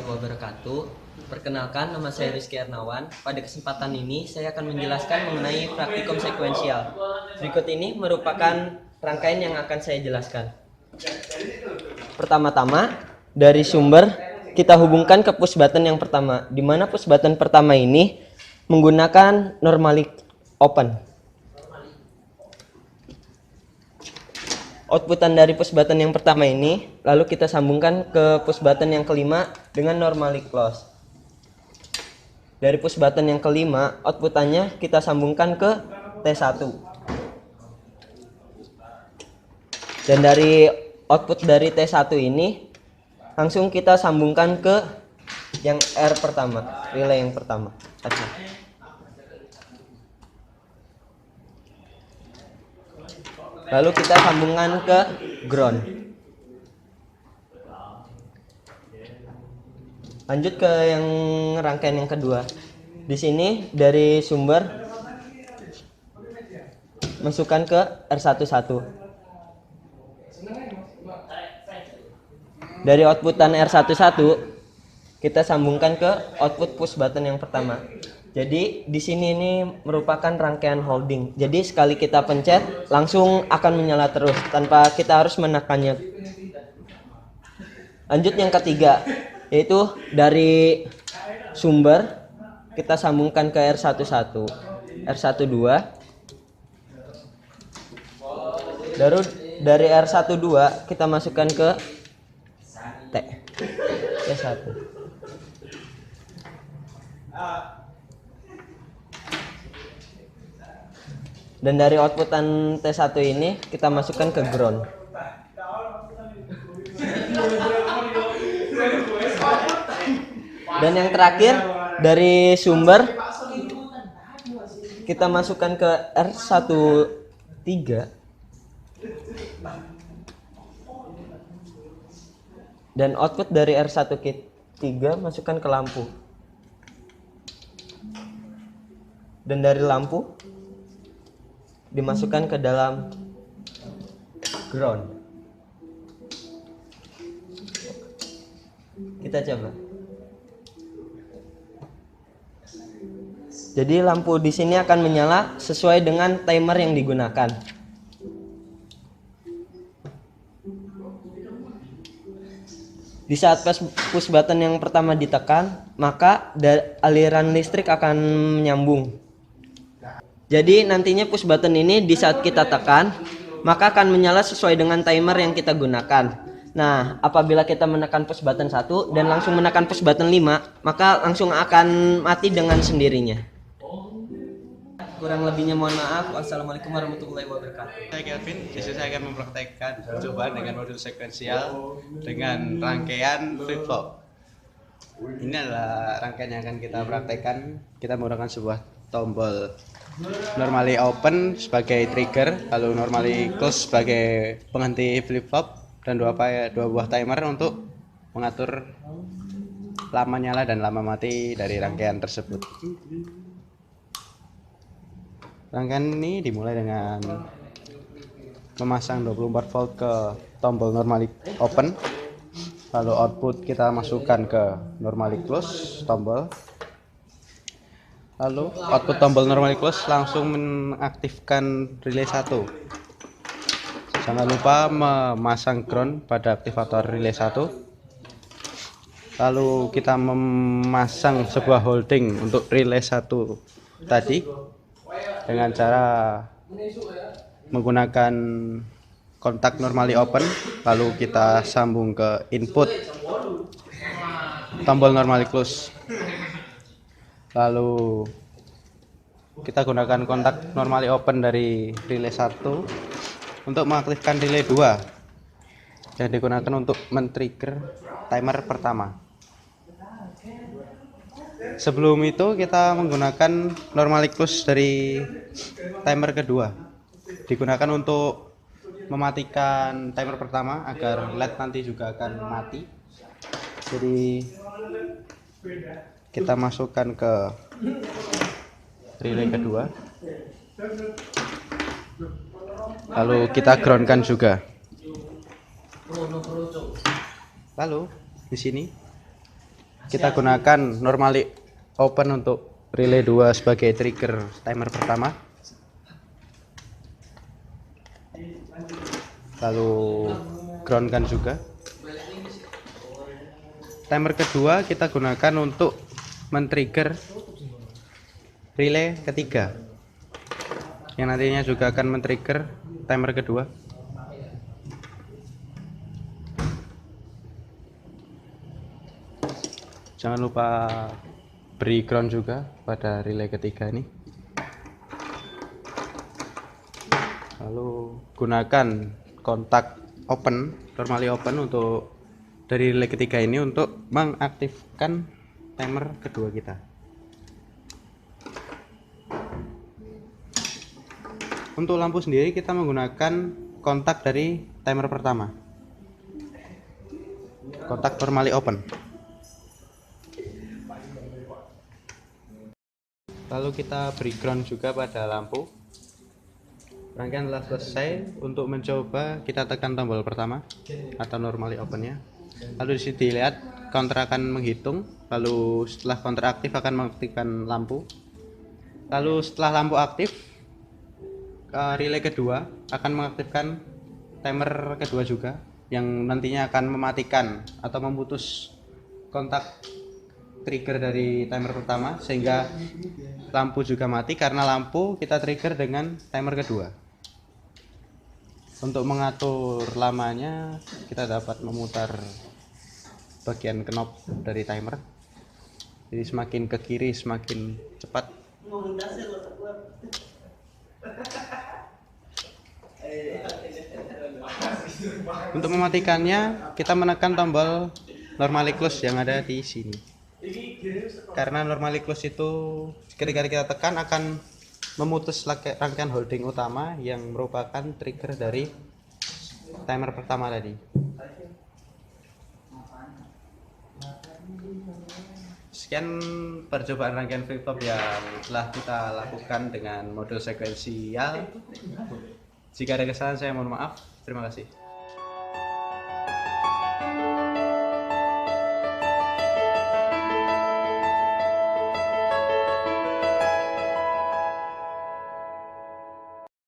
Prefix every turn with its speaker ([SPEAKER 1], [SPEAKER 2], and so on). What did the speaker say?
[SPEAKER 1] wabarakatuh. Perkenalkan, nama saya Rizky Ernawan. Pada kesempatan ini saya akan menjelaskan mengenai praktikum sekuensial. Berikut ini merupakan rangkaian yang akan saya jelaskan. Pertama-tama, dari sumber kita hubungkan ke push button yang pertama, di mana push button pertama ini menggunakan normally open. Outputan dari push button yang pertama ini lalu kita sambungkan ke push button yang kelima dengan normally close. Dari push button yang kelima, outputannya kita sambungkan ke T1. Dan dari output dari T1 ini langsung kita sambungkan ke yang R pertama, relay yang pertama. Lalu kita sambungkan ke ground. Lanjut ke yang rangkaian yang kedua. Di sini dari sumber masukkan ke R11. Dari outputan R11 kita sambungkan ke output push button yang pertama. Jadi di sini ini merupakan rangkaian holding. Jadi sekali kita pencet langsung akan menyala terus tanpa kita harus menekannya. Lanjut yang ketiga, yaitu dari sumber kita sambungkan ke R11, R12. Lalu dari R12 kita masukkan ke T1. Dan dari outputan T1 ini kita masukkan ke ground. Dan yang terakhir dari sumber kita masukkan ke R13. Dan output dari R13 masukkan ke lampu. Dan dari lampu dimasukkan ke dalam ground. Kita coba. Jadi lampu di sini akan menyala sesuai dengan timer yang digunakan. Di saat push button yang pertama ditekan, maka aliran listrik akan menyambung. Jadi nantinya push button ini di saat kita tekan, maka akan menyala sesuai dengan timer yang kita gunakan. Nah, apabila kita menekan push button 1 dan langsung menekan push button 5, maka langsung akan mati dengan sendirinya. Kurang lebihnya mohon maaf. Wassalamualaikum warahmatullahi wabarakatuh.
[SPEAKER 2] Saya Kelvin, di sini saya akan mempraktekkan percobaan dengan modul sekuensial dengan rangkaian flip flop. Ini adalah rangkaian yang akan kita praktekkan. Kita menggunakan sebuah tombol normally open sebagai trigger, lalu normally close sebagai penghenti flip flop, dan dua buah timer untuk mengatur lama nyala dan lama mati dari rangkaian tersebut. Rangkaian ini dimulai dengan memasang 24 volt ke tombol normally open, lalu output kita masukkan ke normally close tombol, lalu output tombol normally close langsung mengaktifkan relay 1. Jangan lupa memasang ground pada aktivator relay 1. Lalu kita memasang sebuah holding untuk relay 1 tadi dengan cara menggunakan kontak normally open, lalu kita sambung ke input tombol normally close. Lalu kita gunakan kontak normally open dari relay 1 untuk mengaktifkan relay 2 yang digunakan untuk men-trigger timer pertama. Sebelum itu kita menggunakan normally close dari timer kedua, digunakan untuk mematikan timer pertama agar LED nanti juga akan mati. Jadi kita masukkan ke relay kedua, lalu kita groundkan juga. Lalu di sini kita gunakan normally open untuk relay 2 sebagai trigger timer pertama. Lalu groundkan juga. Timer kedua kita gunakan untuk men-trigger relay ketiga, yang nantinya juga akan men-trigger timer kedua. Jangan lupa beri ground juga pada relay ketiga ini. Lalu gunakan kontak open, normally open untuk dari relay ketiga ini untuk mengaktifkan timer kedua kita. Untuk lampu sendiri kita menggunakan kontak dari timer pertama, kontak normally open. Lalu kita beri ground juga pada lampu. Rangkaian telah selesai. Untuk mencoba kita tekan tombol pertama atau normally opennya. Lalu di sini dilihat counter akan menghitung. Lalu setelah counter aktif akan mengaktifkan lampu. Lalu setelah lampu aktif, relay kedua akan mengaktifkan timer kedua juga, yang nantinya akan mematikan atau memutus kontak trigger dari timer pertama, sehingga lampu juga mati karena lampu kita trigger dengan timer kedua. Untuk mengatur lamanya kita dapat memutar bagian knob dari timer, jadi semakin ke kiri semakin cepat. Untuk mematikannya kita menekan tombol normally close yang ada di sini, karena normally close itu ketika kita tekan akan memutus rangkaian holding utama yang merupakan trigger dari timer pertama tadi. Sekian percobaan rangkaian flip-flop yang telah kita lakukan dengan modul sekuensial. Jika ada kesalahan saya mohon maaf. Terima kasih.